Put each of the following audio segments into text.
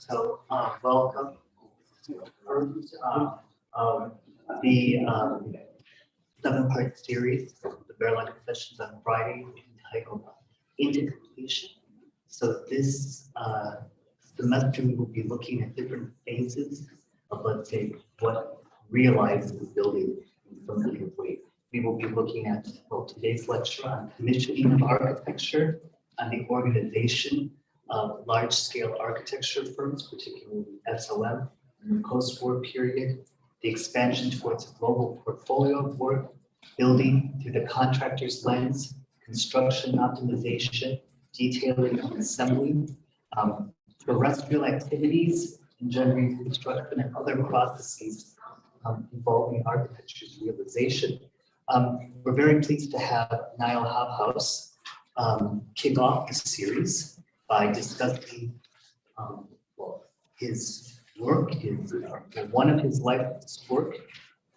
So, welcome to the first of the 7-part series, the Berlage sessions on Friday, entitled Into Completion. So this semester we will be looking at different phases of, let's say, what realizes the building in some kind of way. We will be looking at, well, today's lecture on commissioning of architecture and the organization of large-scale architecture firms, particularly SLM, in the post-war period, the expansion towards a global portfolio of work, building through the contractor's lens, construction optimization, detailing and assembly, terrestrial activities, engineering, construction, and other processes involving architecture's realization. We're very pleased to have Niall Hobhouse kick off the series by discussing well, his work, one of his life's work,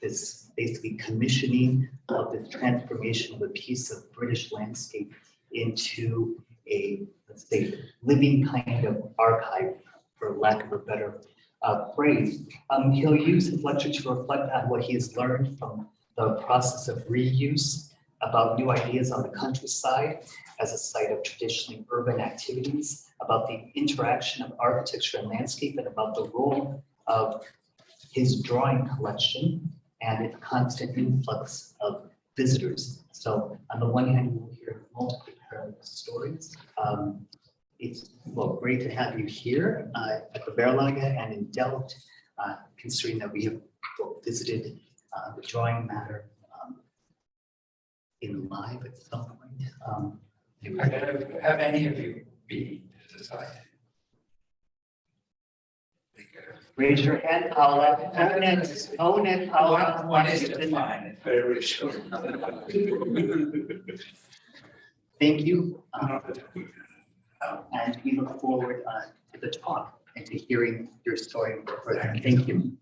this basically commissioning of this transformation of a piece of British landscape into a, let's say, living kind of archive, for lack of a better phrase. He'll use his lecture to reflect on what he has learned from the process of reuse, about new ideas on the countryside as a site of traditionally urban activities, about the interaction of architecture and landscape, and about the role of his drawing collection and its constant influx of visitors. So on the one hand, we will hear multiple parallel stories. It's great to have you here at the Berlage and in Delft, considering that we have visited the drawing matter in live at some point. Have any of you been to the site? Raise your hand, Paula. Own it, Paula. One is to mine, it's very short. Thank you. And we look forward to the talk and to hearing your story further. Thank you.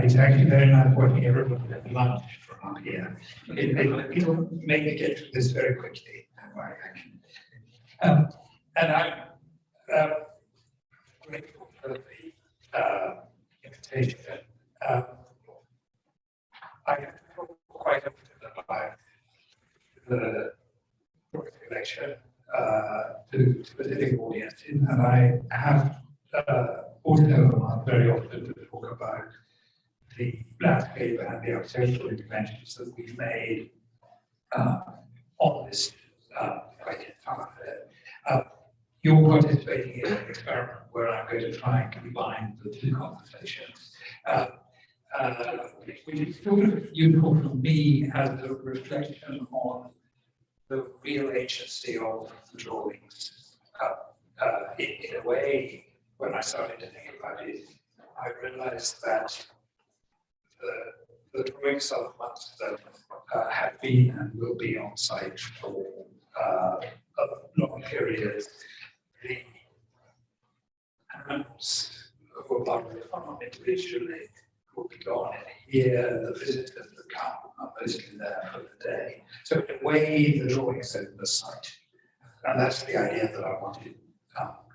It's actually very nice working everyone at lunch from up here. It'll make me get through this very quickly. And I'm grateful for the invitation. I feel quite often about the lecture to specific audiences, and I have also very often to talk about the landscape and the architectural interventions that we've made on this you're participating in an experiment where I'm going to try and combine the two conversations, which is sort of useful for me as a reflection on the real agency of the drawings. In a way, when I started to think about it, I realized that the drawings are the ones that have been and will be on site for a long period. The animals who are part of the farm individually will be gone in a year. The visitors that come are mostly there for the day. So in a way, the drawings are the site. And that's the idea that I wanted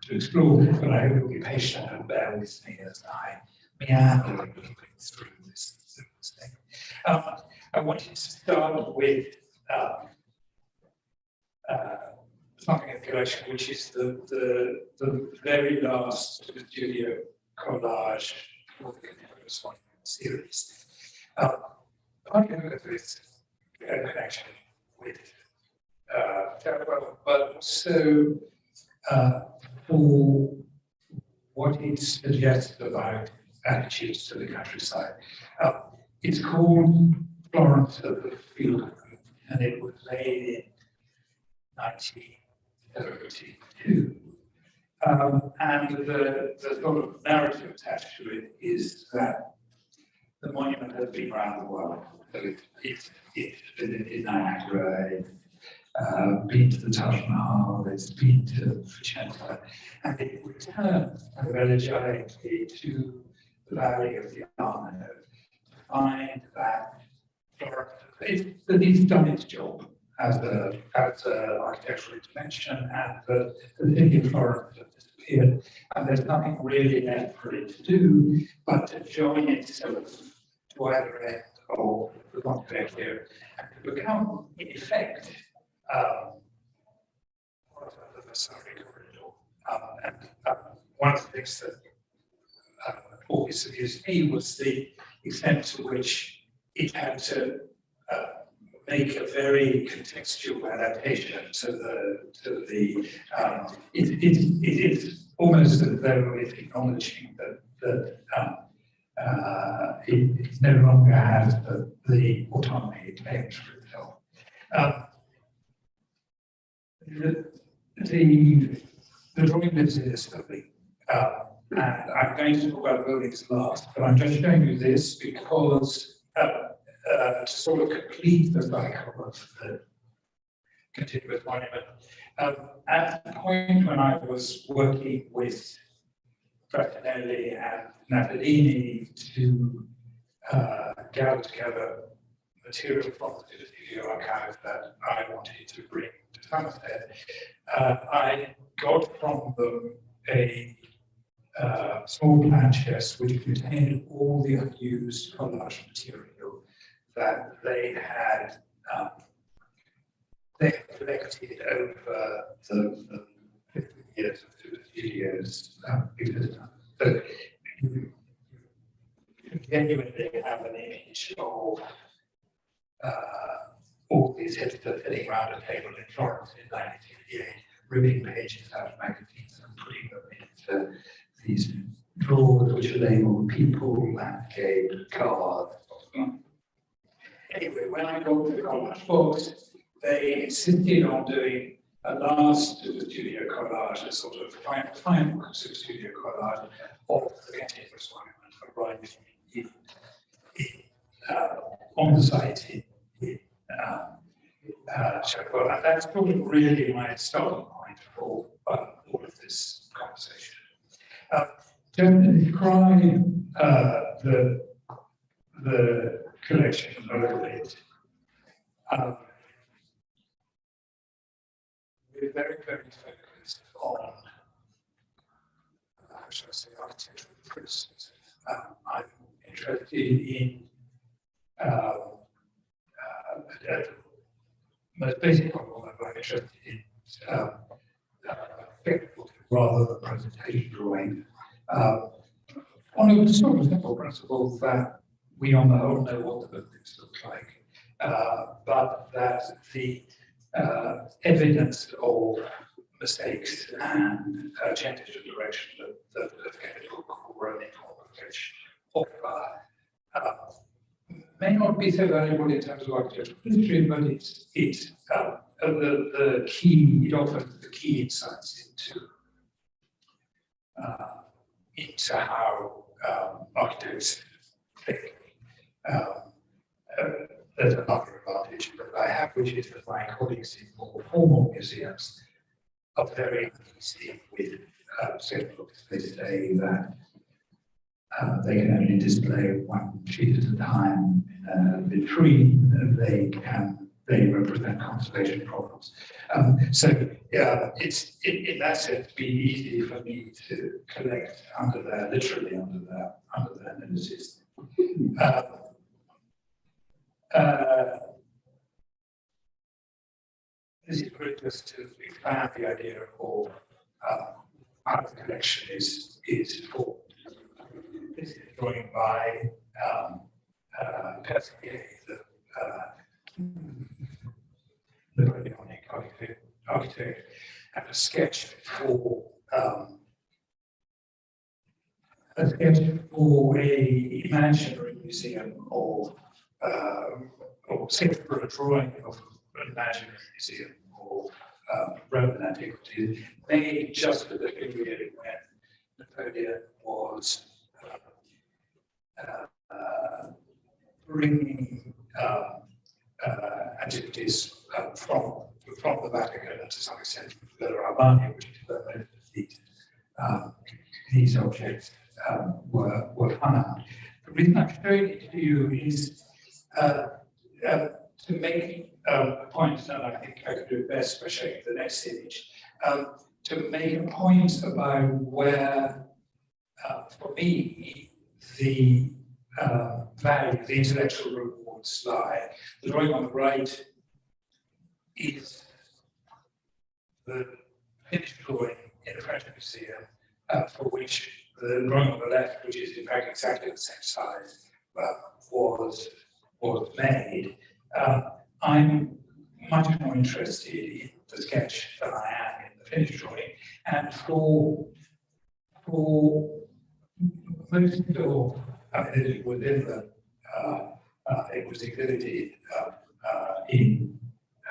to explore, but I hope you'll be patient and bear with me as I meander through this thing. I wanted to start with something in the collection, which is the very last studio collage for the continuous one series. Partly because of its connection with Shatwell, but also for what it suggests about attitudes to the countryside. It's called Florence of the Field, and it was made in 1932. And the sort of narrative attached to it is that the monument has been around the world. So it's visited Niagara, it's been to the Taj Mahal, it's been to Vicenza, and it returns elegiacally to the valley of the Arno to find that Florence, it's done its job as an architectural intervention, and the city of Florence has disappeared. disappeared, and there's nothing really left for it to do but to join itself to either end of the Montpellier here and to become, in effect, part of the Vasari corridor. One of the things that always amused me was the extent to which it had to make a very contextual adaptation to the it is almost as though it's acknowledging that it no longer has the autonomy it claims for itself. The drawing lives in this building, and I'm going to talk about buildings last, but I'm just showing you this because to sort of complete the cycle of the continuous monument. At the point when I was working with Fratelli and Natalini to gather together material from the studio archive that I wanted to bring to Somerset, I got from them a small plan chest which contained all the unused collage material that they had collected over the 50 years of the studio's existence. So you genuinely have an image of all these hipsters sitting around a table in Florence in 1958, ripping pages out of magazines and putting them into these drawers which are labeled people, landscape, cars. Anyway, when I got to the collage box, they insisted on doing a last studio collage, a sort of final studio collage of the continuous monument arriving on the site in Shatwell. And that's probably really my starting point for all of this conversation. To describe the collection a little bit, we're very, very focused on, how should I say, architectural principles. I'm interested in most basic problem, I'm interested in technical rather than presentation drawing. On a sort of simple principle that we on the whole know what the buildings look like, but that the evidence of mistakes and changes of direction that the technical corroding which offer may not be so valuable in terms of architectural history, but it's the key. It offers the key insights into how architects think. There's another advantage that I have, which is that my colleagues in more formal museums are very easy with sketchbooks. They say that they can only display one sheet at a time in a vitrine. They represent conservation problems. So it's in that sense be easy for me to collect literally under their noses. This is really just to expand the idea of how the collection is formed. This is a drawing by Percier, the Napoleonic architect, and a sketch for a imaginary museum of, or sketch for a drawing of an imaginary museum of Roman antiquities, made just at the period when Napoleon was bringing antiquities from the Vatican and to some extent from the Romania, which is where most of these objects were found. The reason I'm showing it to you is to make a point, and I think I could do it best by showing the next image, to make a point about where, for me, the value, the intellectual rewards lie. The drawing on the right is the finished drawing in the French Museum, for which the drawing on the left, which is in fact exactly the same size, was made. I'm much more interested in the sketch than I am in the finished drawing, and for most of, I mean, it was in the, it was exhibited in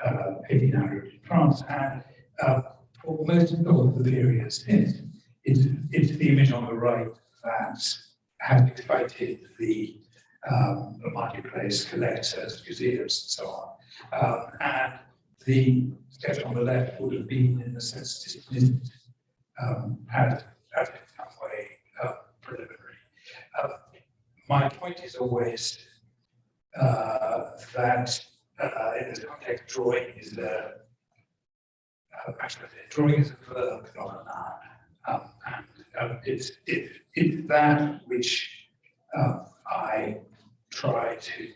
1800 in France, and for most of the period since, it's the image on the right that has excited the marketplace, collectors, museums, and so on. And the sketch on the left would have been, in a sense, dismissed as in some way preliminary. My point is always that in this context, drawing is actually, drawing is a verb, not a noun. And it's that which I try to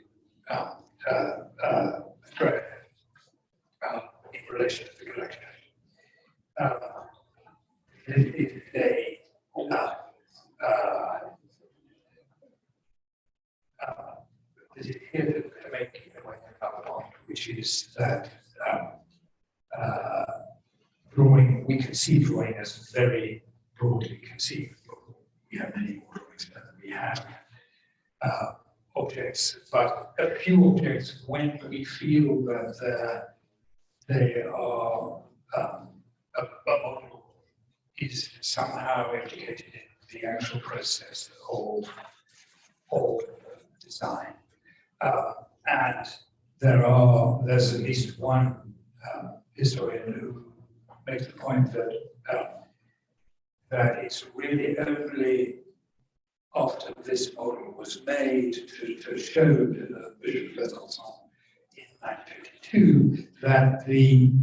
stress in relation to the collection. This is this is here to make a point, which is that drawing, we conceive drawing as very broadly conceived. We have many more drawings than we have objects, but a few objects, when we feel that they are a model is somehow implicated in the actual process of design. And there's at least one historian who makes the point that that it's really only after this model was made to show to the Bishop of Besançon in 1952 that the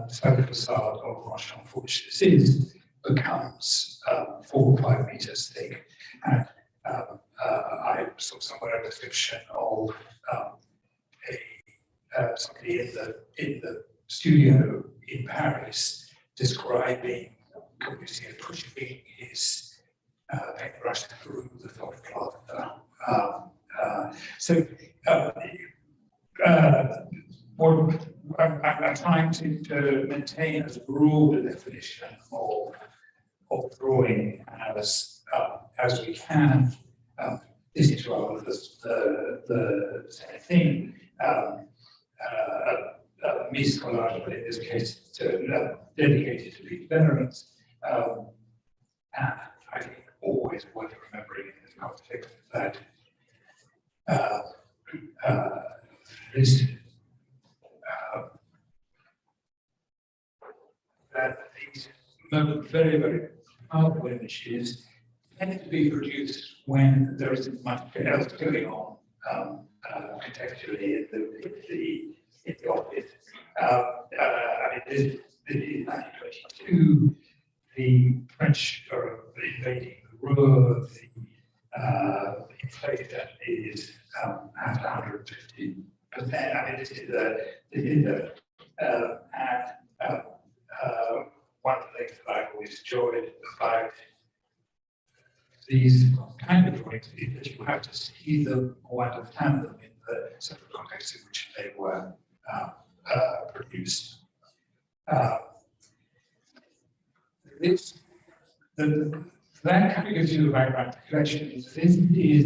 southern facade of Rochon, for which this is, becomes 4 or 5 meters thick. And I saw somewhere a description of somebody in the studio in Paris describing Corbusier pushing his paintbrush through the top plaster. What I'm trying to maintain as broad a definition of drawing as we can. This is rather the same thing. Mise collage, but in this case, dedicated to these veterans. And I think always worth remembering in this context that that these very, very powerful images tend to be produced when there isn't much else going on contextually in the office. I mean, this is 1922. The French are invading the Ruhr. The inflation is at 150%. I mean, this is one of the things that I've always enjoyed about these kind of drawings is that you have to see them or understand them in the sort of context in which they were produced. That kind of gives you the background to the collection. This is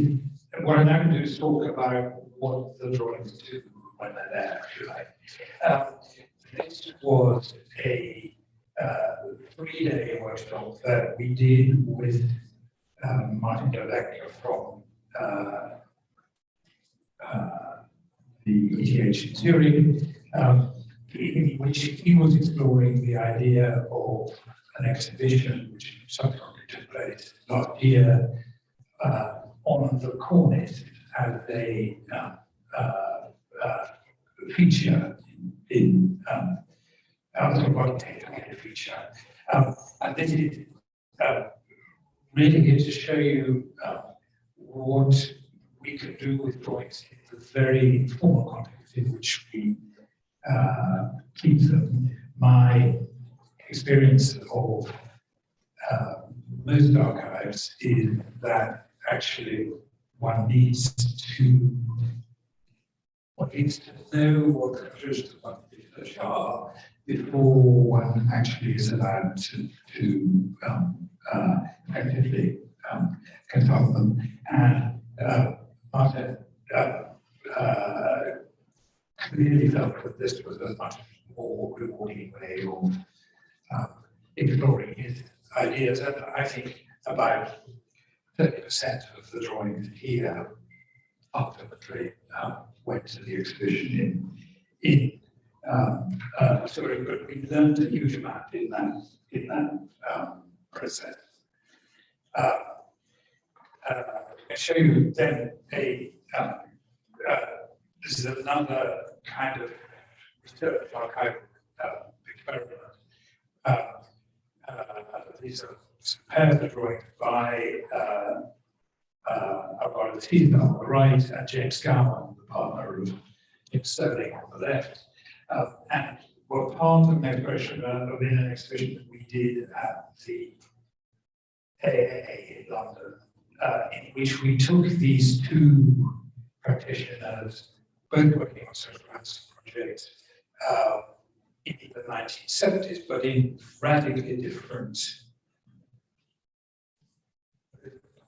what I'm now going to do is talk about what the drawings do when they're there, if you like. This was a 3-day workshop that we did with Martin Berlage from the ETH in Zurich, in which he was exploring the idea of an exhibition which subsequently took place last year on the cornice as a feature in feature. And this is really here to show you what we can do with drawings in the very formal context in which we keep them. My experience of most archives is that actually one needs to know what the conclusions of one research are before one actually is allowed to effectively consult them. And Martin clearly felt that this was a much more rewarding way of exploring his ideas. And I think about 30% of the drawings here ultimately went to the exhibition in Zurich, but we learned a huge amount in that process. I'll show you then this is another kind of research archive experiment. These are some pairs of drawings by Alvaro Siza on the right and James Gowan, the partner of Jim Sterling, on the left. And were part of an exhibition of an exhibition that we did at the AAA in London, in which we took these two practitioners, both working on social justice projects in the 1970s, but in radically different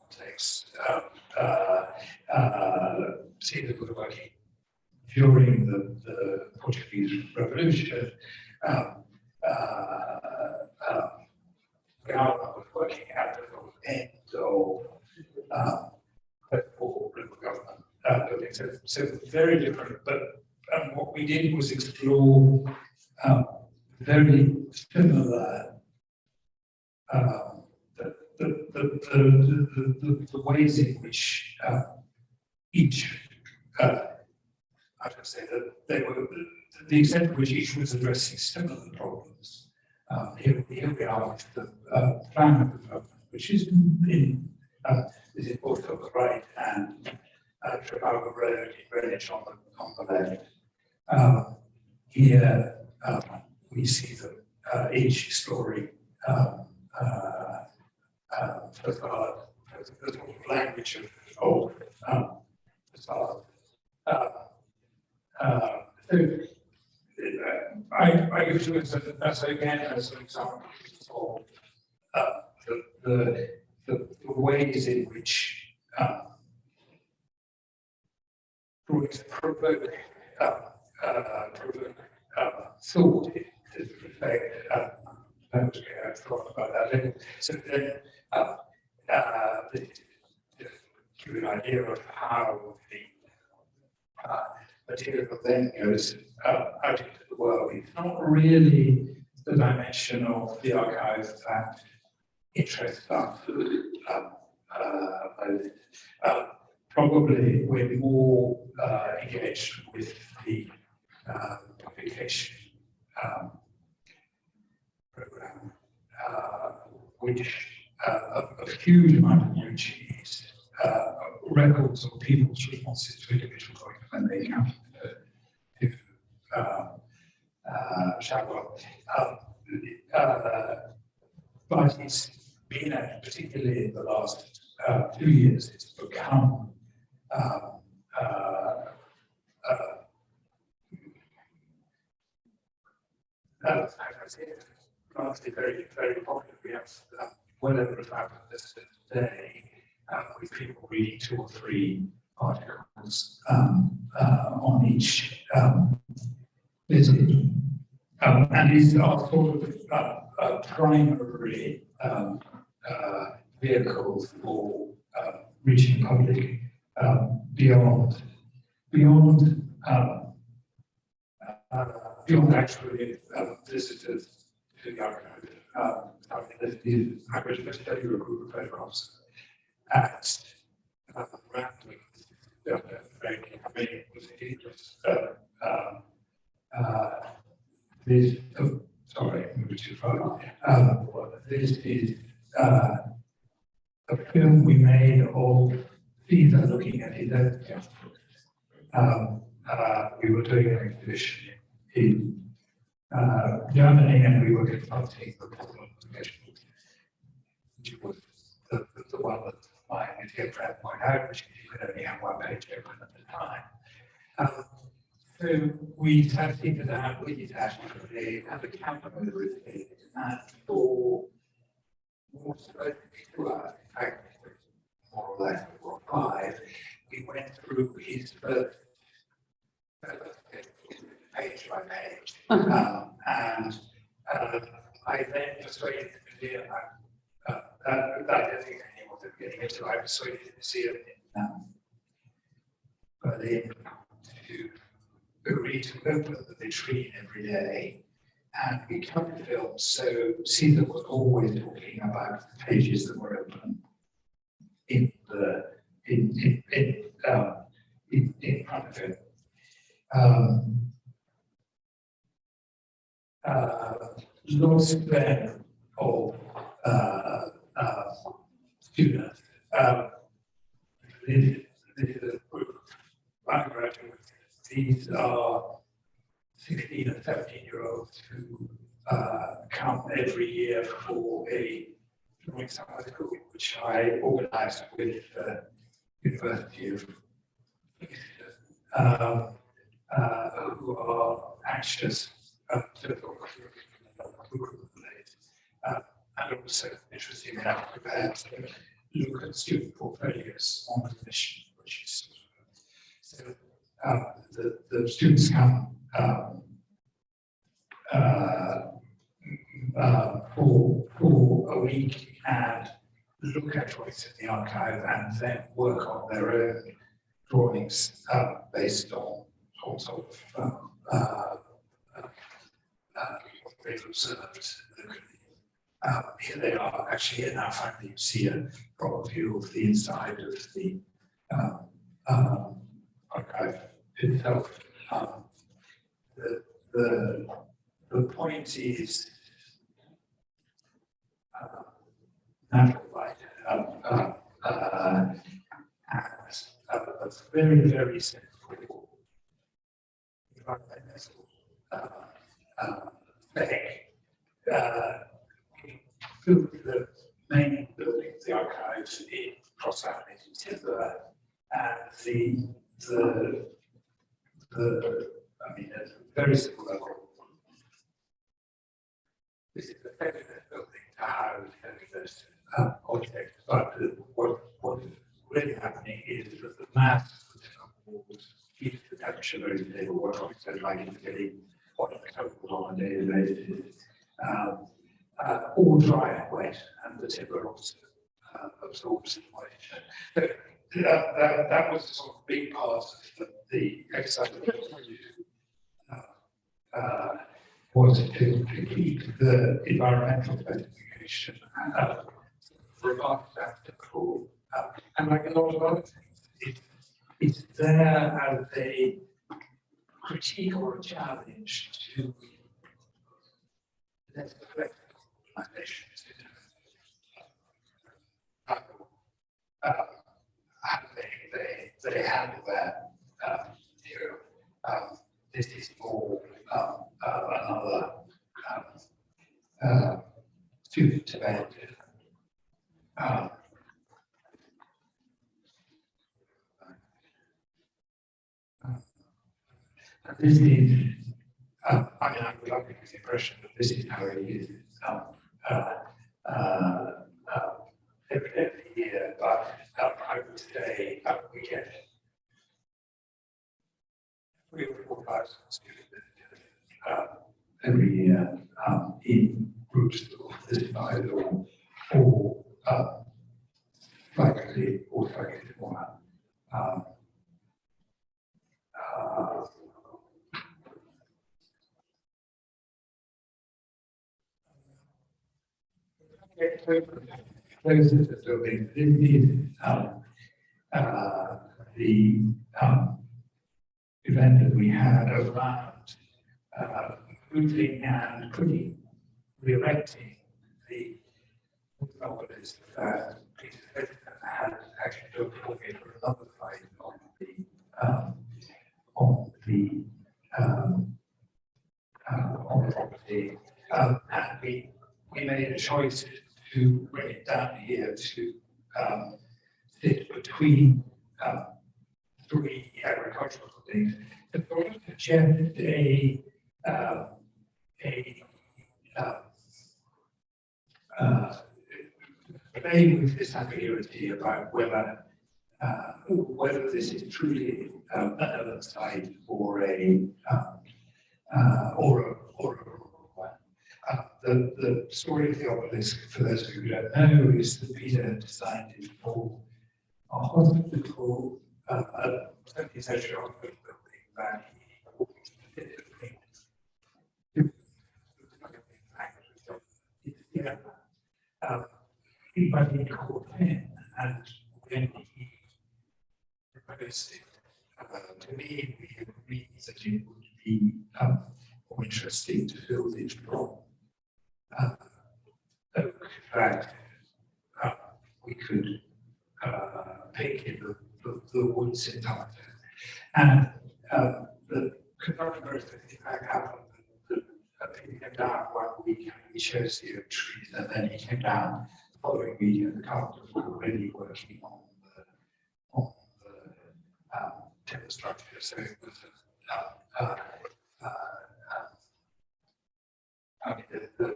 contexts. Cedric was working during the Portuguese Revolution. Gowan was working at the end of political government. So very different, but what we did was explore very similar the ways in which each, I would say that they were, the extent to which each was addressing similar problems. Here we are with the plan of development, which is in both on the right and Trafalgar Road in Greenwich on the left. Here we see the each exploring facade, the sort of language of facade. So I use it as again as an example of the ways in which drawings provoke thought to reflect. I've thought about that later. So then, give you an idea of how the material then goes out into the world. It's not really the dimension of the archive that interests us. Probably we're more engaged with the publication program, which a huge amount of which is records of people's responses to individual drawings when they come to Shatwell. But it's been, particularly in the last 2 years, it's become largely very, very popular. We have well over 1,000 visitors today, with people reading 2 or 3 articles on each visit. And these are sort of primary vehicles for reaching public beyond actually visitors to the archive. I was going to tell you a group of photographs at random. Sorry, moving too far. this is a film we made of Siza looking at his own textbooks. We were doing an exhibition in Germany, and we were consulting the problem professionals, which was the one that my dear friend pointed out, which you could only have one page open at a time. So we sat it out with it actually, and the camera with it, and for more specifically 2 hours, in fact, more or less 4 or 5, we went through his first page by page. And I then persuaded the museum, I don't think anyone was getting into, I persuaded the museum in Berlin to agree to open the vitrine every day. And we covered films, so Caesar was always talking about the pages that were open in the in front of him. Lots then of students. This is a group of undergraduates. These are 16 and 17-year-olds who come every year for a drawing summer school, which I organized with the University of who are anxious to look and also interesting enough prepared to look at student portfolios on admission, which is so the students come for a week and look at what's in the archive and then work on their own drawings based on all sorts of what they've observed. Here they are actually in our family. You see a proper view of the inside of the archive itself. The point is natural light has a very, very simple environmental thing. The main building of the archives in cross-laminated timber, and I mean, at a very simple level, this is a very good building to house those objects, but what is really happening is that the mass of the walls keeps the temperature very stable. What I said, like it's getting hot and cold on a daily basis. All dry and wet, and the timber also absorbs moisture. So that was a sort of big part of the exercise was to keep the environmental specification robust and typical. And like a lot of other things, it's there as a critique or a challenge to less flexible organizations. They handle that. This is more another student event. And this is, I mean, I would like to get the impression that this is how it is every year, but I would say we get 3,000 or 4,000 students every year in groups of this size or slightly smaller. Closes the building. This is the event that we had around moving and re-erecting the novelist Peter Smithson had actually done for me for another fight on the property, and we made a choice to bring it down here to sit between three agricultural things. The sort of suggest a play with this ambiguity about whether this is truly an urban site or a rural one. The story of the obelisk, for those of you who don't know, is that Peter designed it for a hospital, a 20th century hospital building that he specifically he budgeted called him, and when he proposed it to me, we agreed that it would be more interesting to build it from oak that we could pick in the woods in Somerset. And the construction process in fact happened. He came down one week and he chose the oak trees, and then he came down the following week and the carpenters were already working on the timber structure. So it was the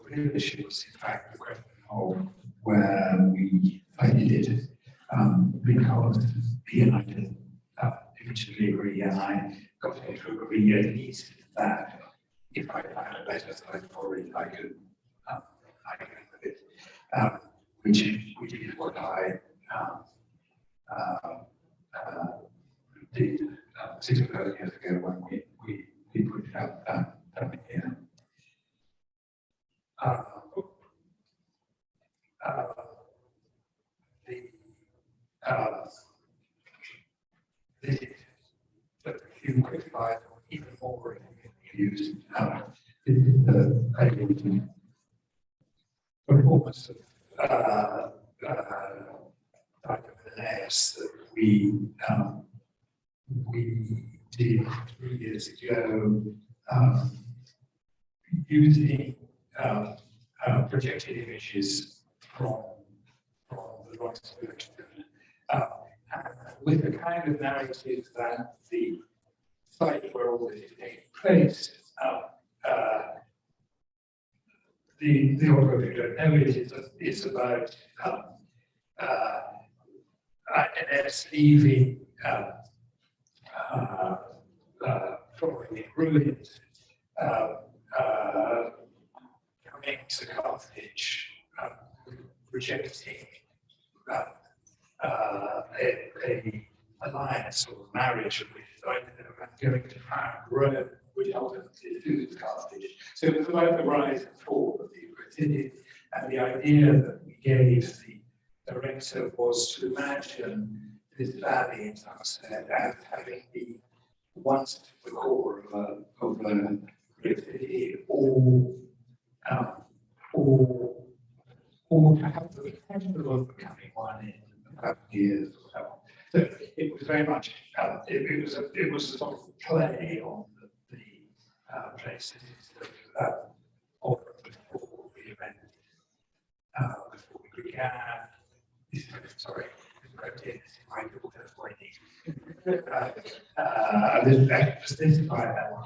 real issue was in fact the question of where we sited it, because he and I didn't eventually agree, and I got him to agree at least that if I found a better site for it, I could live with it, which is what I did 6 or 7 years ago when we put it out down here. But if you quick slides or even more use the performance of S that we did 3 years ago, using projected images from the Royal collection, with the kind of narrative that the site where all this is taking place. The author, if you don't know it, is about NS leaving falling in ruins, coming to Carthage, rejecting an alliance or marriage with going to found Rome, which ultimately loses Carthage. So it was about the rise and fall of the city, and the idea that we gave the director was to imagine this valley in Somerset as having been once the core of a great city, or to have the potential of becoming one in a couple of years or so. So it was very much, it was a sort of play on the places that offered before the event, before we began. Sorry, this is my daughter's wedding. Just this is my one.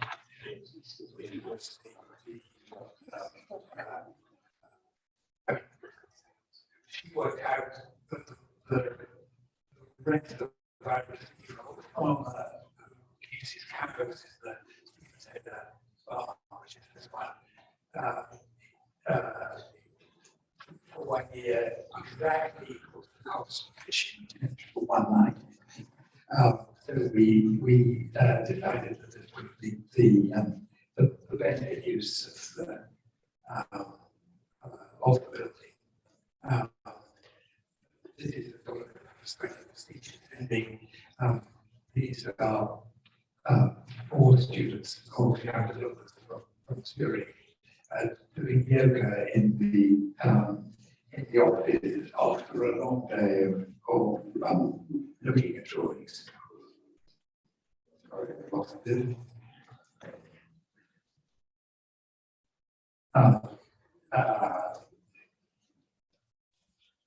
She worked out the rent of the virus from uses campus in the which is this one. For 1 year, exactly equals the cost of fishing for 1 night. So we decided that this would be the better use of the building. This is a sort of perspective speech ending. These are 4 students called from Zurich doing yoga in in the office after a long day of looking at drawings. Sorry, I lost it.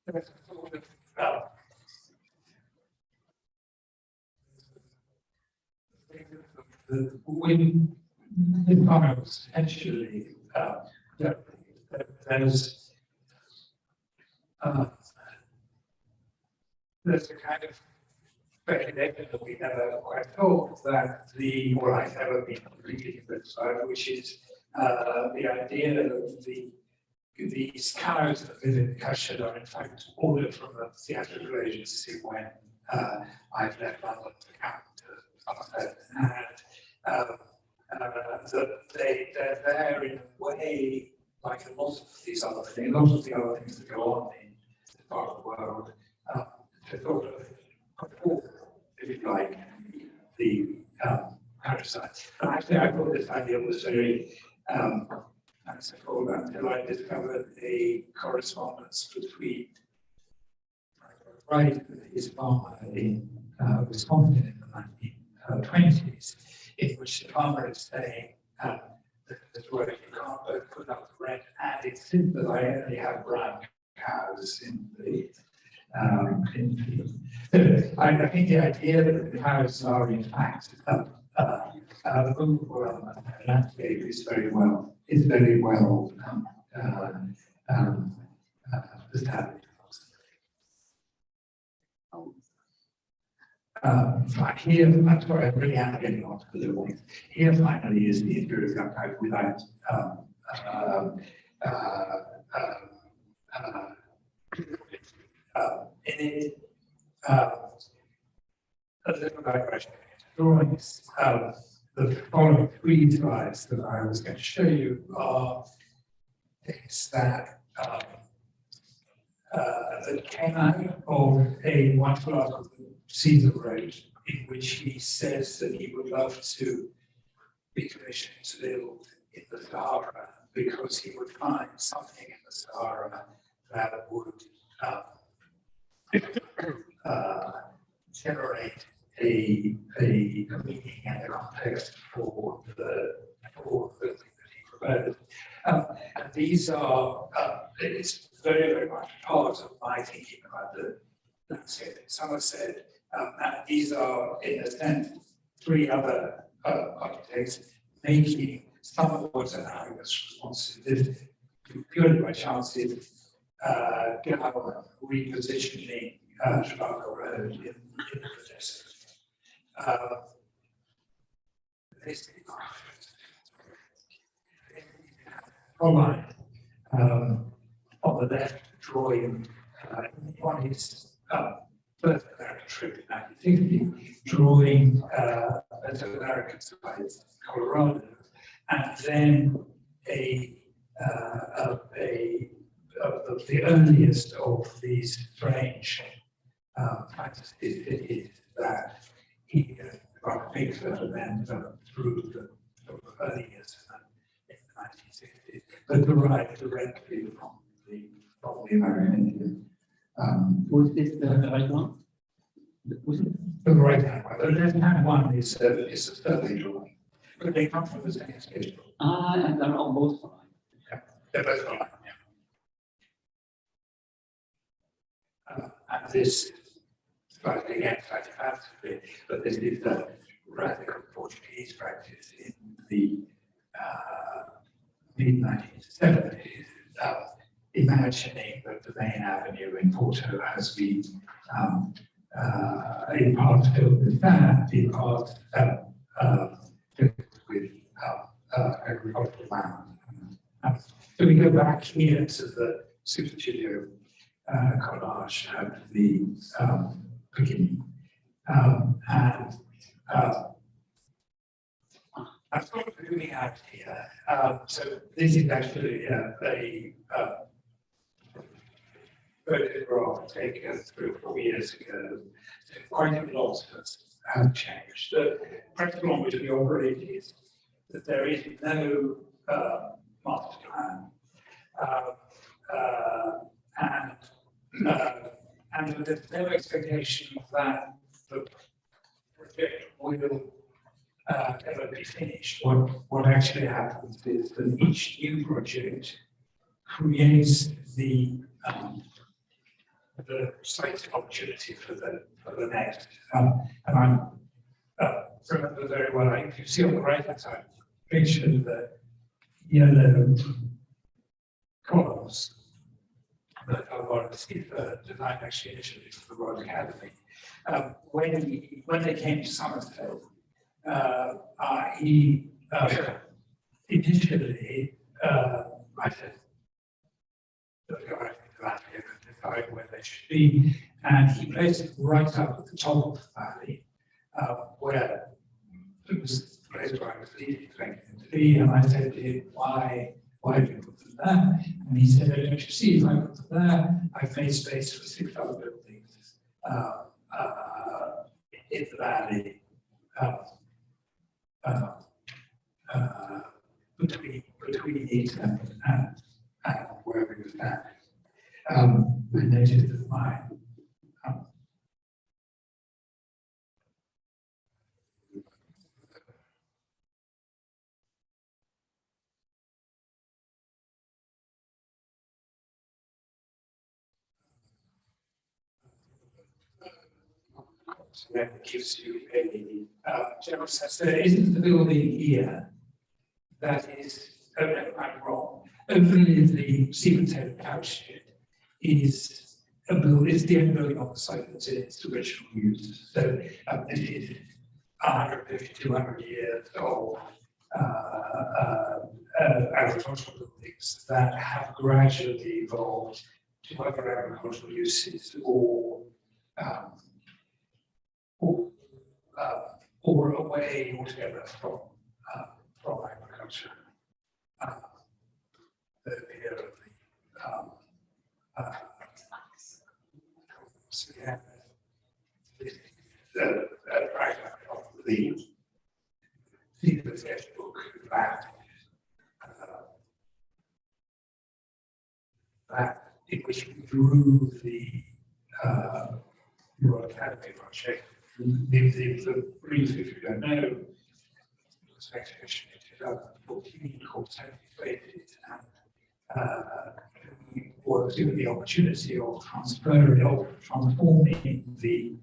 There's a sort of when the files essentially there's a kind of speculation that we never quite thought that or I've never been completely satisfied, which is the idea of these cows that visit the custard are in fact ordered from a theatrical agency when I've left London to come to Somerset, and that they're there in a way like a lot of these other things, a lot of the other things that go on in this part of the world, to sort of perform, if you like, the countryside. And actually, I thought this idea was very fanciful until I discovered a correspondence between Price and his farmer in Wisconsin in the 1920s, in which the farmer is saying, this word, you can't both put up the rent, and it seems that I only have brown cows in the so I think the idea that the cows are in fact the overall landscape is very well established. Here, I'm sorry, I really am getting on to the little things. Here finally is the Imperial archive without in it, a little digression drawings. The following 3 slides that I was going to show you are things that that came out of a wonderful article that Siza wrote, in which he says that he would love to be commissioned to build in the Sahara because he would find something in the Sahara that would generate a meaning and a context for the thing that he proposed. And these are, it's very, very much part of my thinking about the landscape in Somerset. And these are, in a sense, 3 other architects making somewhat analogous responses purely by chance in repositioning Chicago Road in the desert. Online on the left, drawing on his first American trip in 1960, drawing an American side, Colorado, and then the earliest of these strange fantasies is that he got a big then developed through the early years in the 1960s, but derived directly from the American Indian. Was this the right one? Was it? The right hand one. The left hand one is a study drawing, but they come from the same schedule. And they're on both sides. Yeah, they're both online. Yeah. And this slightly fancifully, but this is the radical Portuguese practice in the mid-1970s, imagining that the main avenue in Porto has been in part filled with sand, in part filled with agricultural land. So we go back here to the superstudio collage at the beginning. I'm sort of moving out here. So this is actually a photograph taken 3 or 4 years ago. So quite a lot has changed. The principle on which we operate is that there is no master plan. and there's no expectation that the project will ever be finished. What actually happens is that each new project creates the site opportunity for the next. And I remember very well, you can see on the right hand side picture the yellow columns that Alvaro Siza designed actually initially for the Royal Academy. When they came to Somerset, he initially, I said, let's go back to that and decide where they should be. And he placed it right up at the top of the valley, where it was the place where I was leading to be. And I said to him, why do you put them there? And he said, don't you see, if I put them there, I've made space for 6 other buildings in the valley. Between these and where we were standing. I noticed that my so that gives you a general sense. There isn't the building here that is, I'm wrong. Only the Stephen couch is the only building on the site that's in its original use. So this is 150, 200 years old agricultural buildings that have gradually evolved to other agricultural uses or away altogether from agriculture. The idea of so yeah, the fragment of the sketchbook that in which we drew the Royal Academy project. The brief, if you don't know, was an exhibition in 2014 called 70 Spaces, and we were given the opportunity of transforming the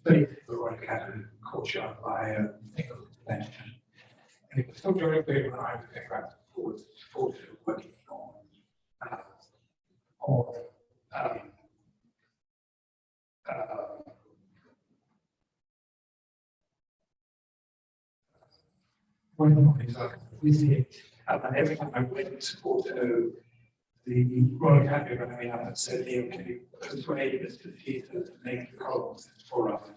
space of the Royal Academy courtyard by a single extension. And it was so very big when I was working with it, and every time I went to Porto, the Royal Academy rang me up and said, Neil, can you persuade Mr. Siza to make the columns for us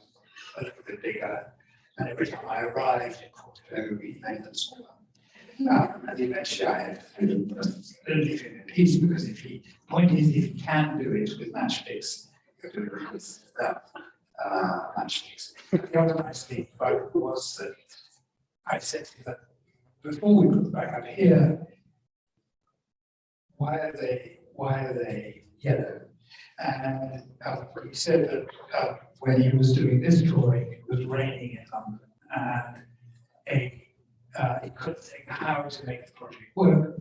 a little bit bigger? And every time I arrived in Porto, he made them smaller. And eventually I had to leave him in peace, because the point is, if he can do it with matchsticks, he'll do it with matchsticks. The other nice thing about it was that I said to them, before we put back up here, why are they yellow? And he said that when he was doing this drawing, it was raining in London, and he couldn't think how to make the project work.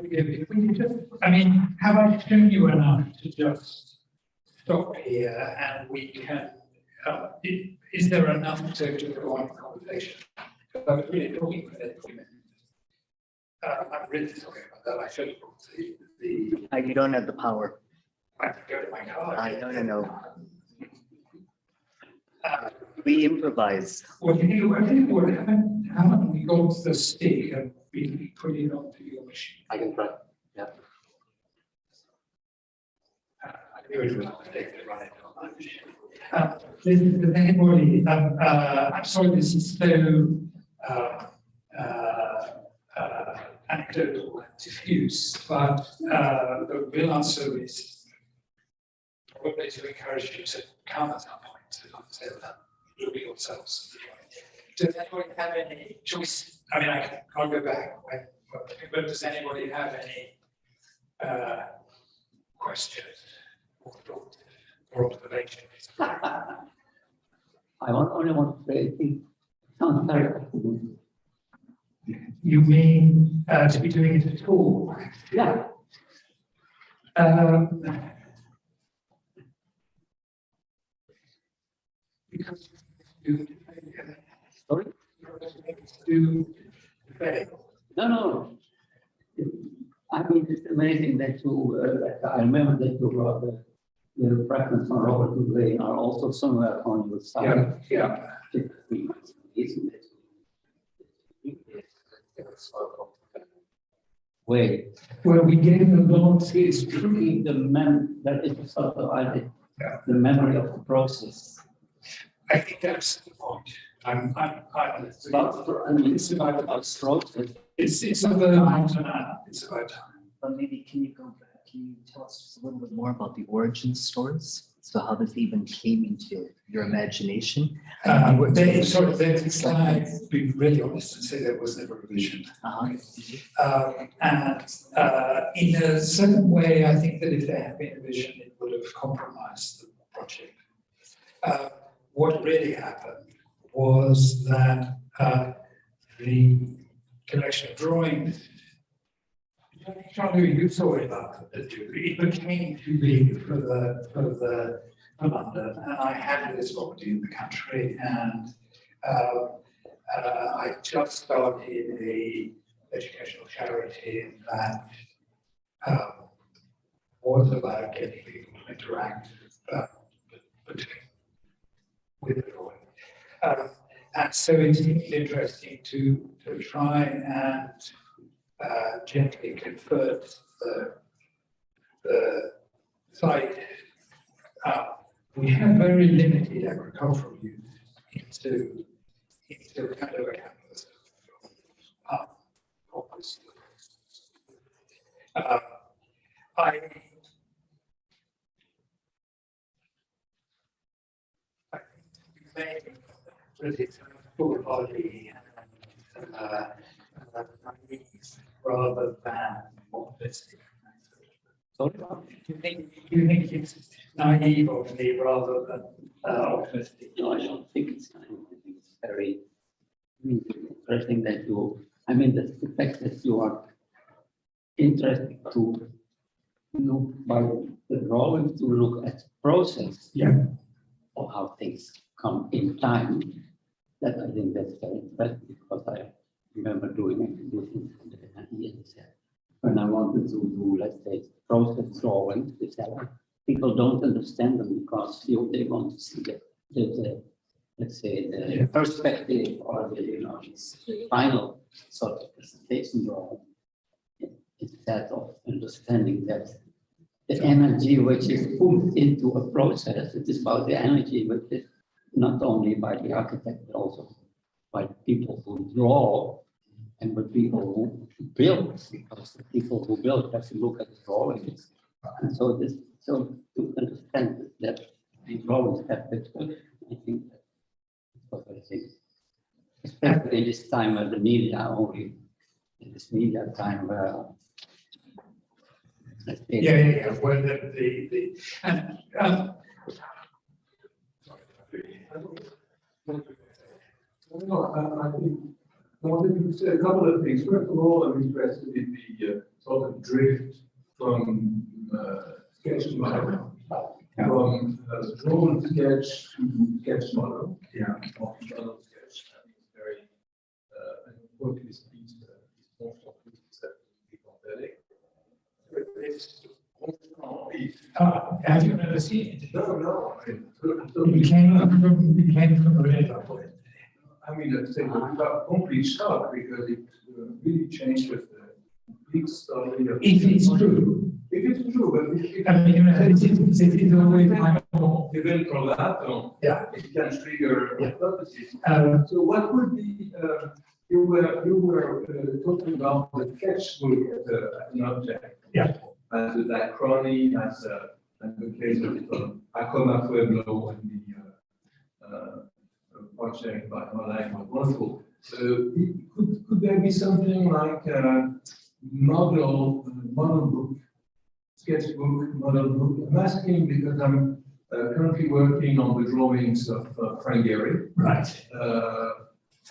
If we could just, I mean, have I shown you enough to just stop here and we can, is there enough to go on the conversation? Because I was really talking for 40 minutes. I'm really sorry about that. I should have brought the You don't have the power. I have to go to my car. No. We improvise. Well, I think what haven't we got the stick and we put it onto your machine? I can try. Yeah. I knew it was a mistake to run it on my machine. Listen, does anybody, I'm sorry, this is so anecdotal and diffuse, but the real answer is probably to encourage you to come at some point. look at yourselves. Does anybody have any choice? I mean, I'll go back, but does anybody have any questions or thoughts or observations? I only want to say, it sounds very cool. You mean to be doing it at all? Yeah. Because you Sorry? do fail. No. I mean, it's amazing that you, I remember that you brought the fragments from Robert Houdet are also somewhere on your site. Yeah. Isn't it? Wait. Well, we gave them lots is Truly, that is sort of Yeah. the memory of the process. I think that's the point. It's about process. It's about it's about time. But maybe can you go back? Can you tell us just a little bit more about the origin stories? So how this even came into your imagination? It's like, be really honest and say there was never a vision. And in a certain way, I think that if there had been a vision, it would have compromised the project. What really happened was that the collection of drawings, you saw it up, it became too big for London, and I had this property in the country, and I just started a educational charity that was about getting people to interact with the drawing. And so it seemed interesting to try and gently convert the site. We have very limited agricultural use into kind of a canvas of office. I think that it's a full body and rather than optimistic. Sorry? You think it's naive of me rather than optimistic? No, I don't think it's naive. I think it's very interesting that the fact that you are interested to look by the drawing, to look at the process of how things come in time. That I think that's very interesting, because I remember doing exhibitions in the 90s when I wanted to do, let's say, process drawings, etc. People don't understand them because they want to see the let's say, the perspective or the final sort of presentation drawing. Instead of understanding that the energy which is put into a process, it is about the energy which is not only by the architect, but also by the people who draw and the people who build, because the people who build have to look at the drawings. And so to understand that the drawings have that, I think that's what I think. Especially in this time where the media only, in this media time where Well, I think I wanted to say a couple of things. First of all, I'm interested in the sort of drift from sketch model, from drawn sketch to sketch model. Model sketch. I think it's very important. This piece, most of these pathetic. have you never seen it? No. It came from a radar point. I mean, it's a complete shock because it really changes the complete story of. If it's true. If it's true, but if I mean, it's always more. even prolato, it can trigger hypotheses. So what would be, you were talking about the sketchbook as an object. As a diachrony, as the case of Acoma Pueblo and project by Berlage was wonderful. So could there be something like a model book, sketchbook, model book? I'm asking because I'm currently working on the drawings of Frank Gehry. Right.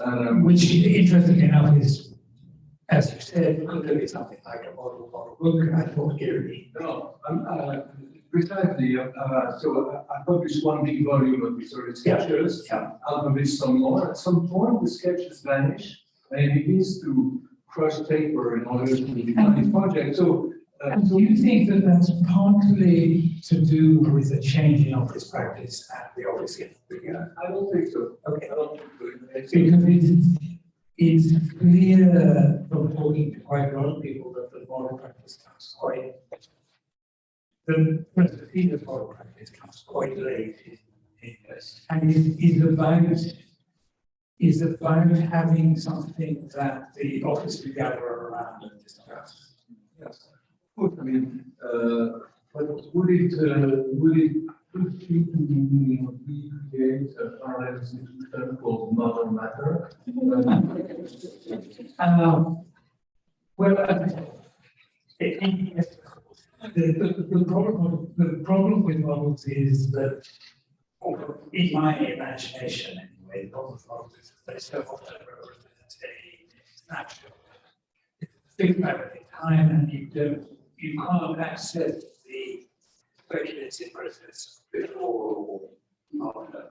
And Which, interestingly enough, is, as you said, could there be something like a model book? I thought Gary. no, precisely. So I published one big volume of historic sketches. Yeah. I'll publish some more. At some point, the sketches vanish, and it begins to crush paper in order to define this project. So, And do you think that that's partly to do with a change in office practice and the office getting bigger? I don't think so. Okay. I don't think so. Because it's clear from talking to quite a lot of people that the model practice comes quite, the Peter's model practice comes quite late in this, and is about having something that the office will gather around and discuss. Yes. Good. I mean, but would it recreate a parallel institution called Mother Matter? Yes, the problem with models is that, in my imagination anyway, the problem with models is that they so often represent a snapshot. Think about it in time, and you can't access the speculative process before or after.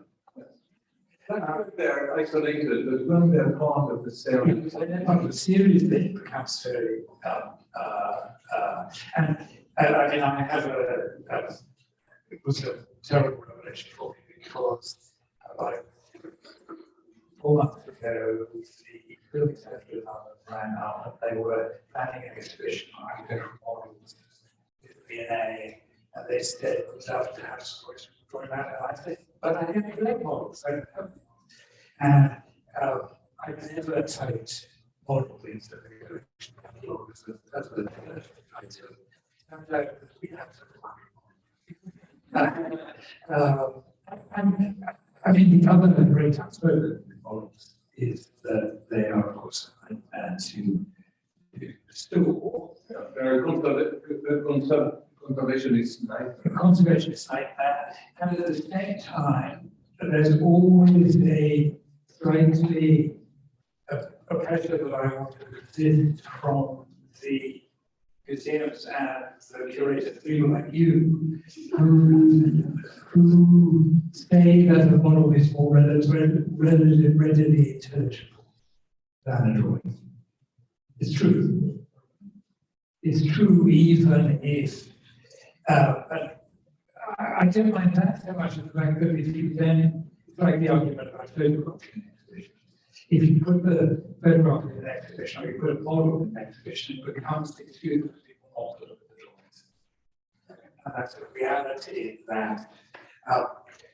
They're isolated, but when they're part of the series. The series then becomes very, and I mean, I have it was a terrible revelation for me because about 4 months ago, the building centre ran out, and they were planning an exhibition on architectural models with V&A, and they said, would love to have some drawing out, and I said, but I didn't collect models, I don't have them. And I never typed model into the collection catalog as a title. And we have to I mean, the other great unspoken models is that they are, of course, and to store. Conservationist nightmare. Conservationist nightmare, and at the same time, there's always a slightly a pressure that I want to resist from the museums and the curators, people like you, who say that the model is more readily intelligible than a drawing. It's true. It's true even if, but I don't mind that so much of the fact that if you then, it's like the argument about photographing an exhibition. If you put the photograph in an exhibition or you put a model in an exhibition, it becomes the excuse for people not to look at the drawings. And that's the reality that,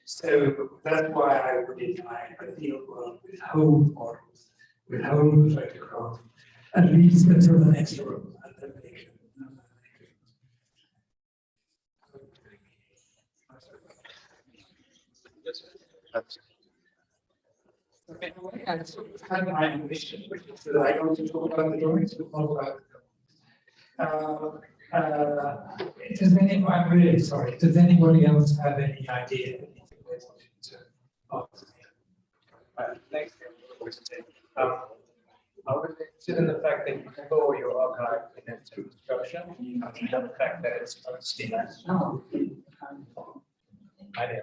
so that's why I would in my ideal world withhold models, withhold photographs, at least until the next room, and then they can. I sort of had my ambition, which is that I want to talk about the drawings, but not about the drawings. Does anyone, I'm really sorry, does anybody else have any idea anything they wanted to ask me? Next question. I was interested in the fact that you store your archive in its construction, and the fact that it's obviously I know.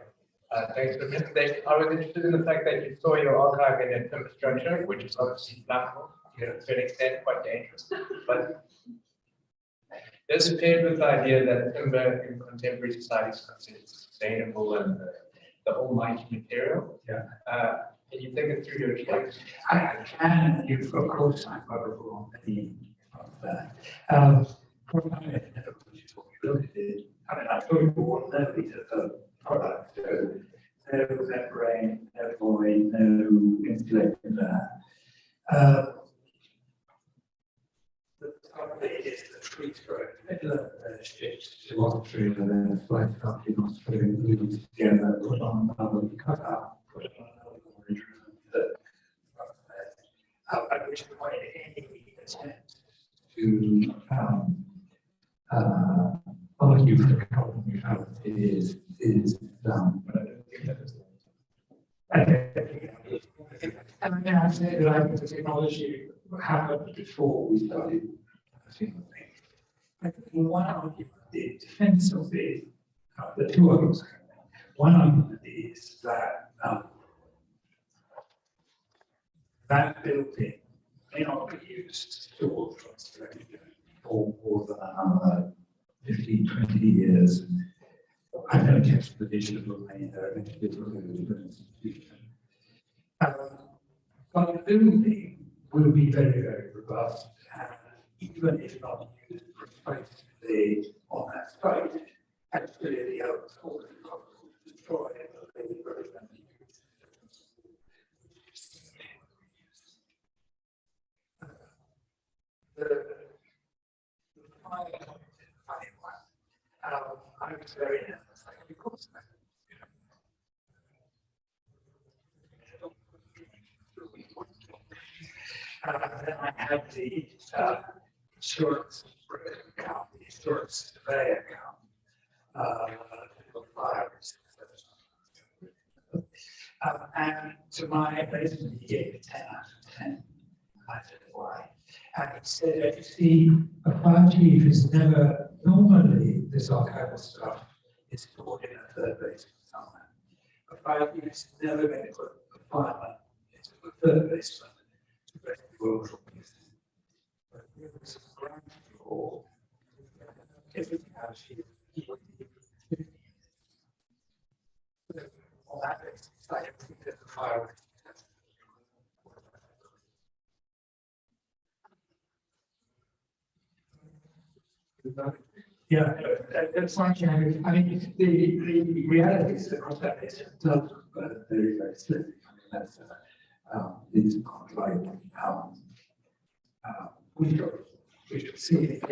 Thanks for the presentation. I was interested in the fact that you store your archive in a timber structure, which is obviously flammable, to an extent quite dangerous. But there's appeared with the idea that timber in contemporary society is considered sustainable and the almighty material. Yeah. Can you take us through your experience? I can, you, of course, I'm probably on any of that. What I know, which is what we really did, I mean, I told you all the product, so no membrane, no void, no insulated there. The top of it is the tree growth, shift to one tree and then a slight cut in Australia, glued together, put on another, cut out, put it on another board that at which point any attempt to argue for carbon neutrality is but I don't think that is. And I mean, I say that I think the technology happened before we started. I think one argument, the defense of the two arguments. One argument is that that building may not be used to store translation for more than another 15, 20 years. I don't catch the digital domain there, I think it's really an institution. But the building will be very, very robust, and even if not used precisely on that site, actually the others will be possible to destroy it, but they will very much use the funny one. I was very nervous, like, because then I had the insurance account, the insurance survey account, fire and to my basically he gave it 10 out of 10. I said why? And he said, you see, a fire chief is never, normally this archival stuff is stored in a third basement somewhere. A fire chief is never going to put a fireman into a third basement. But there was a ground floor, everything else here. On that basis, I think that the fire. Yeah, that's fine. I mean, the reality is that cross that base does very, very slick. I mean, that's these are like we should see it. I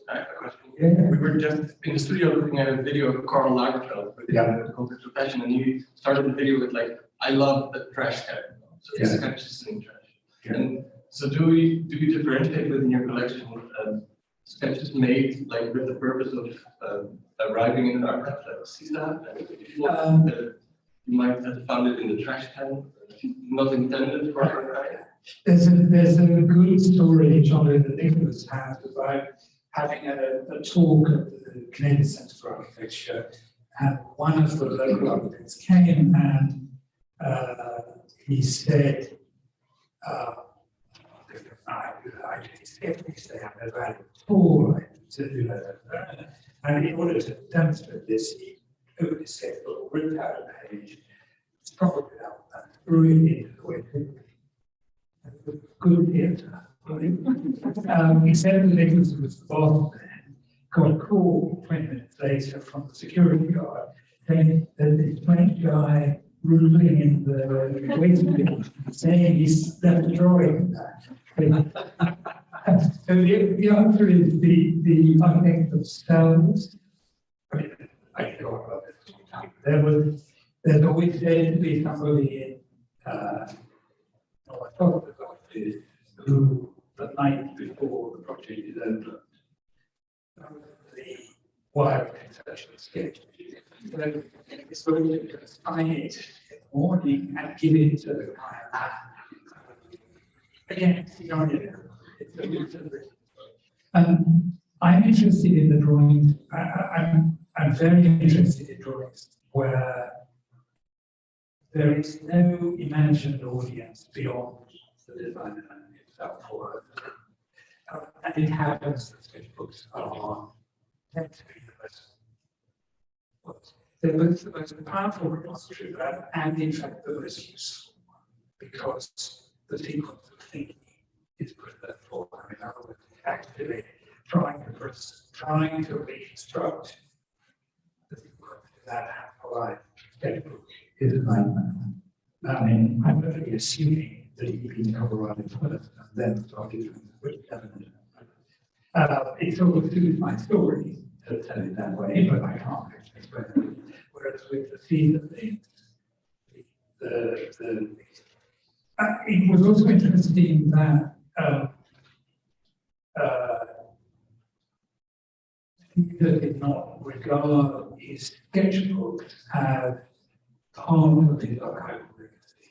have a question. Yeah. We were just in the studio looking at a video of Karl Lagerfeld with the concept of fashion, and he started the video with like, "I love the trash can." So he sketches in trash. Yeah. And so do you differentiate within your collection sketches made like with the purpose of arriving in an archive like Siza, and you might have found it in the trash can, not intended for archive? There's a good story, John, that Nicholas has about having a talk at the Canadian Centre for Architecture, and one of the local architects came and he said, they have no value at all, and in order to demonstrate this, he opened his sketchbook, ripped out a page, it's probably out and threw it into the way. Good theatre. He said that Nicholas was the boss then, got a call 20 minutes later from the security guard saying that this French guy ruling in the waiting room saying he's left a drawing there. So the answer is the architects themselves. I mean, I can go on about this. There's always going to be somebody in who the night before the project is opened, the wild conceptual sketch. So it's very to sign it in the morning and give it to the client. Again, it's the idea. I'm interested in the drawings. I'm very interested in drawings where there is no imagined audience beyond the designer itself. And it happens that sketchbooks tend to be the most powerful repository of that, and in fact the most useful one, because the sequence of thinking is put there for. I mean, in other words, actually trying to reconstruct the sequence of that half-alive sketchbook is a nightmare. I mean, I'm only assuming that he'd been copywriting first and then started doing the British cabinet. It's always suited my story to tell it that way, but I can't actually explain it. Whereas with the Siza things, it was also interesting that Siza did not regard his sketchbooks as part of his archival legacy.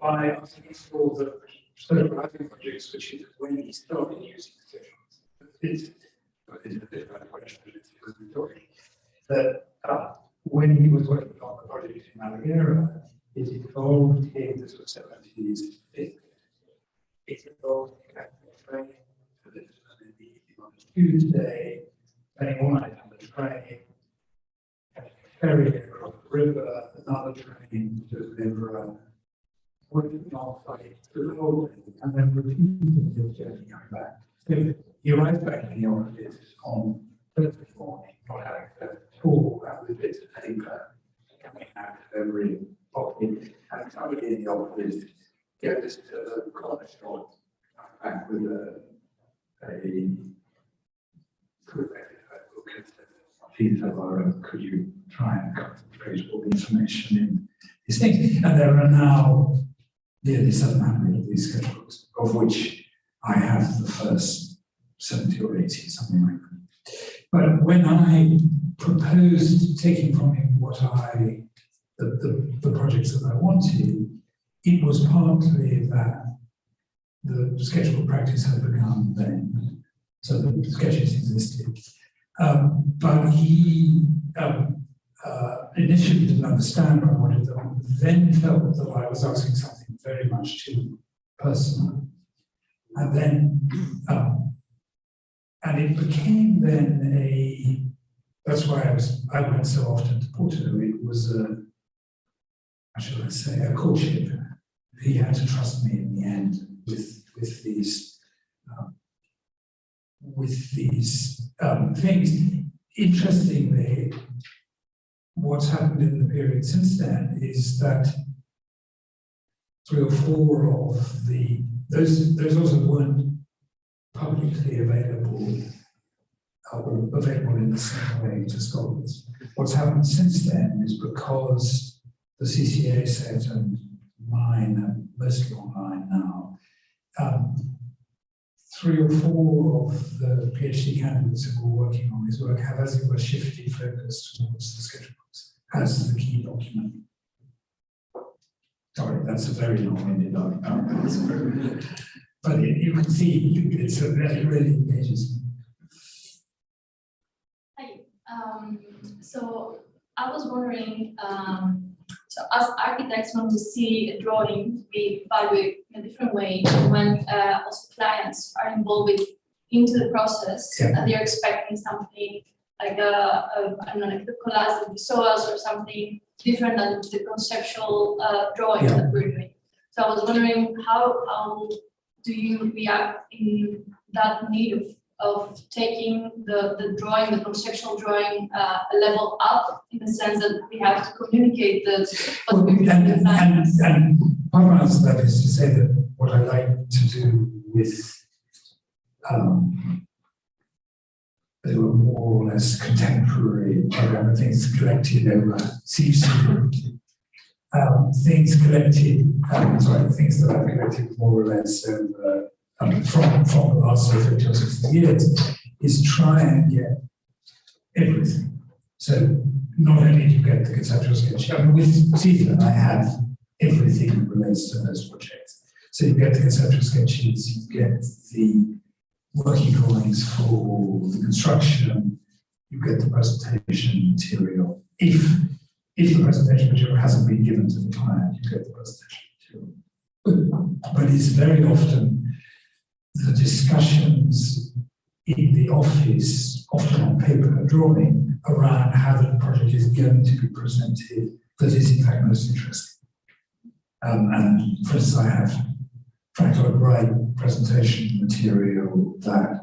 By asking for the photographing projects, which is when he started using sketchbooks. It's a bit of a question, but it's a good story. That when he was working on the project in Malaguera, it involved him, this was 76, it involved him train for this on a Tuesday, spending all night on the train, ferry across the river, another train to deliver working on site through the whole day, and then repeating his journey going back. So he arrives back in the office on Thursday morning, not having to talk about the bits of paper coming out of every pocket, and somebody in the office goes to the corner store, back with a book and says, please, Alvaro, could you try and concentrate all the information in these things? And there are now nearly 700 of these sketchbooks, of which I have the first 70 or 80, something like that. But when I proposed taking from him the projects that I wanted, it was partly that the sketchbook practice had begun then, so the sketches existed. But he initially didn't understand what I wanted them, then felt that I was asking something very much too personal. And then, and it became then that's why I went so often to Porto. It was how shall I say, a courtship. He had to trust me in the end with these things. Interestingly, what's happened in the period since then is that 3 or 4 of those also weren't publicly available or available in the same way to scholars. What's happened since then is because the CCA set and mine, and mostly online now, 3 or 4 of the PhD candidates who were working on his work have, as it were, shifted focus towards the sketchbooks as the key document. Sorry, that's a very long-winded argument. But you can see it really engages me. Hi. So I was wondering, so as architects want to see a drawing to be valued in a different way, when also clients are involved into the process, and they're expecting something like I don't know, like the collage that we saw us or something different than the conceptual drawing that we're doing. So I was wondering how do you react in that need of taking the drawing, the conceptual drawing, a level up, in the sense that we have to communicate what we're doing. And part of my answer to that is to say that what I like to do with they were more or less contemporary program, things collected over things collected, things that I've collected more or less over from the last 50 or 60 years, is try and get everything. So not only do you get the conceptual sketch, with Siza I have everything that relates to those projects. So you get the conceptual sketches, you get the working drawings for the construction, you get the presentation material. If the presentation material hasn't been given to the client, you get the presentation material. But it's very often the discussions in the office, often on paper and drawing, around how the project is going to be presented that is in fact most interesting. And for instance, I have tried to write presentation material that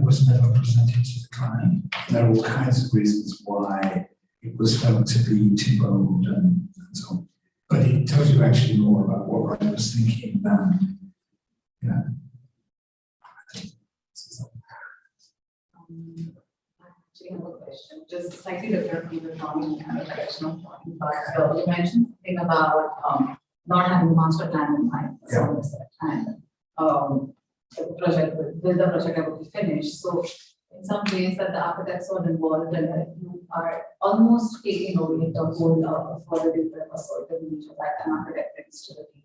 was never presented to the client. There are all kinds of reasons why it was felt to be too bold and so on. But it tells you actually more about what I was thinking than, yeah. I have a question, just slightly different from the drawing and the direction of drawing, but you mentioned something about not having a master plan in mind. Yeah. And the project will be finished. So in some ways that the architects are involved and that you are almost taking over the whole authority purpose or the need of that an architect brings to the table.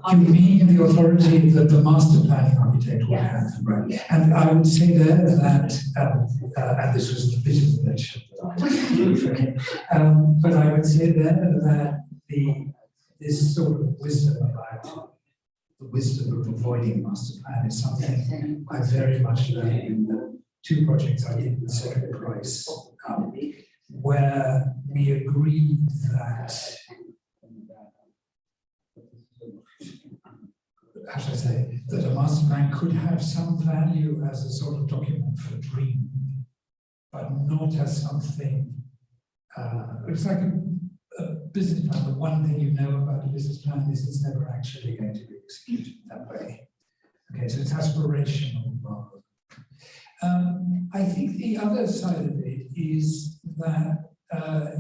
Right? You mean the authority that the master planning architect would Yes. have, right? And I would say there that, and this was the bit of the lecture that I but I would say there that this sort of wisdom about the wisdom of avoiding master plan is something I very much learned in the two projects I did with Cedric Price, where we agreed that, how should I say, that a master plan could have some value as a sort of document for dreaming, but not as something, it's like a business plan. The one thing you know about a business plan is it's never actually going to be executed that way. Okay, so it's aspirational rather. I think the other side of it is that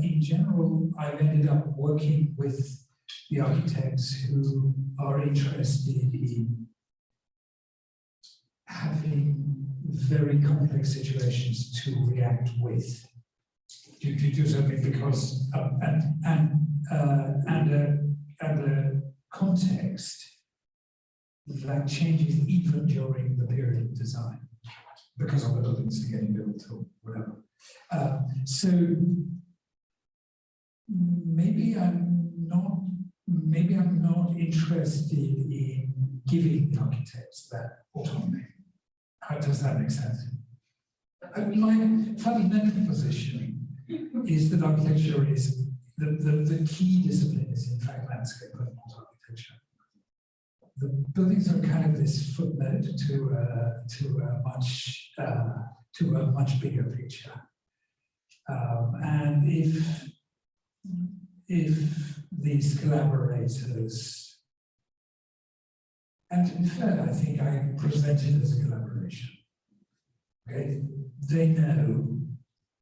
in general, I've ended up working with the architects who are interested in having very complex situations to react with. To do something because and a context that changes even during the period of design because of the buildings are getting built or whatever. So maybe I'm not interested in giving the architects that autonomy. How does that make sense? My fundamental position is that architecture is the key discipline is in fact landscape and not architecture. The buildings are kind of this footnote to a much bigger picture. And if these collaborators, and to be fair, I think I presented as a collaboration. Okay, they know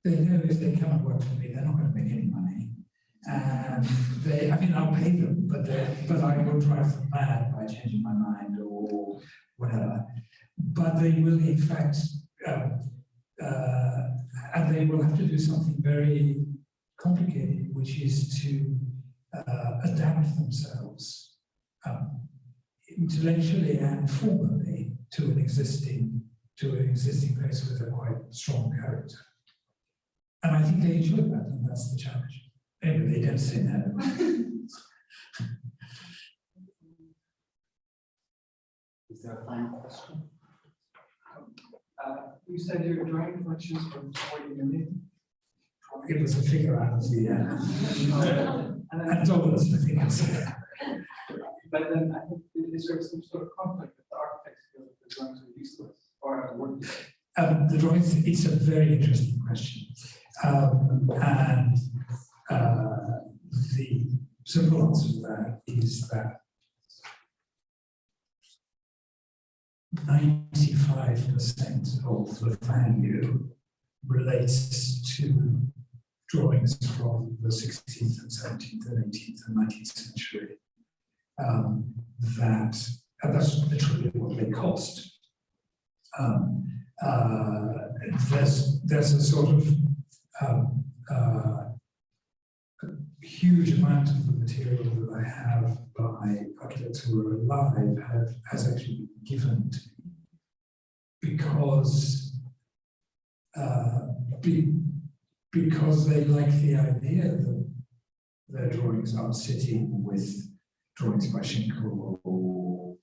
if they come and work for me, they're not going to make any money. And I mean, I'll pay them, but I will drive them mad by changing my mind or whatever. But they will, in fact, and they will have to do something very complicated, which is to adapt themselves intellectually and formally to an existing place with a quite strong character. And I think they enjoy that, and that's the challenge. Anyway, they don't say no. Is there a final question? You said your drawing collections from 40 million. It was a figure out of the and dollars, I think it's. But then I think is there some sort of conflict with the architects feel that the drawings are useless or worthless? The drawings, it's a very interesting question. And the simple answer to that is that 95% of the value relates to drawings from the 16th and 17th and 18th and 19th century. And that's literally what they cost. There's a sort of huge amount of the material that I have by architects who are alive has actually been given to me because they like the idea that their drawings are sitting with drawings by Schinkel or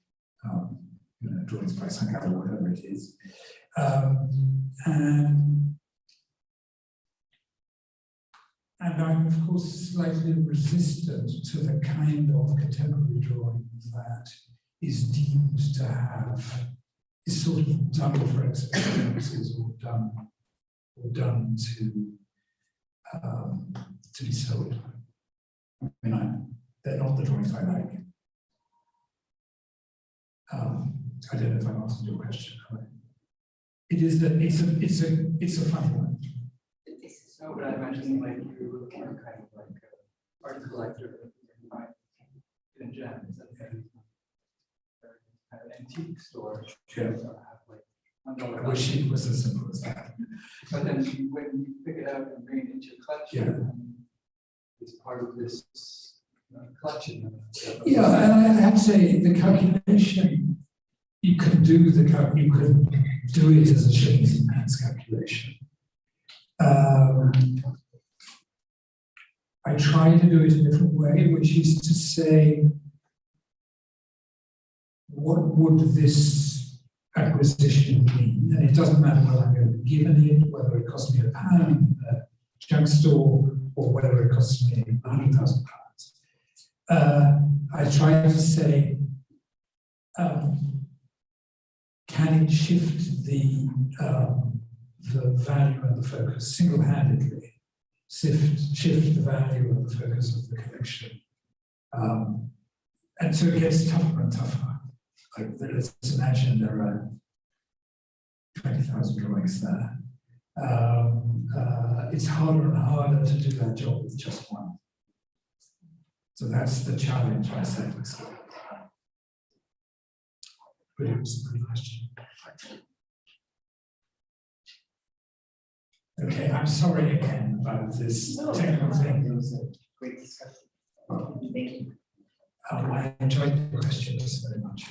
drawings by Sankar or whatever it is. And I'm, of course, slightly resistant to the kind of contemporary drawing that is deemed to have is sort of done for experiences or done to be sold. I mean, they're not the drawings I like. I don't know if I've answered your question. It is that it's a funny one. No, but I imagine like you're looking at kind of like art collector in gems and kind of antique store. Yeah. Have like I wish it was as simple as that. But then when you pick it up and bring it into your collection, it's part of this collection. Yeah, and I have to say the calculation, you can do it as a shillings and pence calculation. I try to do it a different way, which is to say, what would this acquisition mean? And it doesn't matter whether I'm going to be given it, whether it costs me £1 at a junk store, or whether it costs me £100,000. I try to say, can it shift the value and the focus single-handedly? Shift the value and the focus of the collection. And so it gets tougher and tougher. Like, let's imagine there are 20,000 drawings there. It's harder and harder to do that job with just one. So that's the challenge I set myself. But it was a good question. Okay, I'm sorry again about this technical thing. It was a great discussion. Thank you. I enjoyed the questions very much.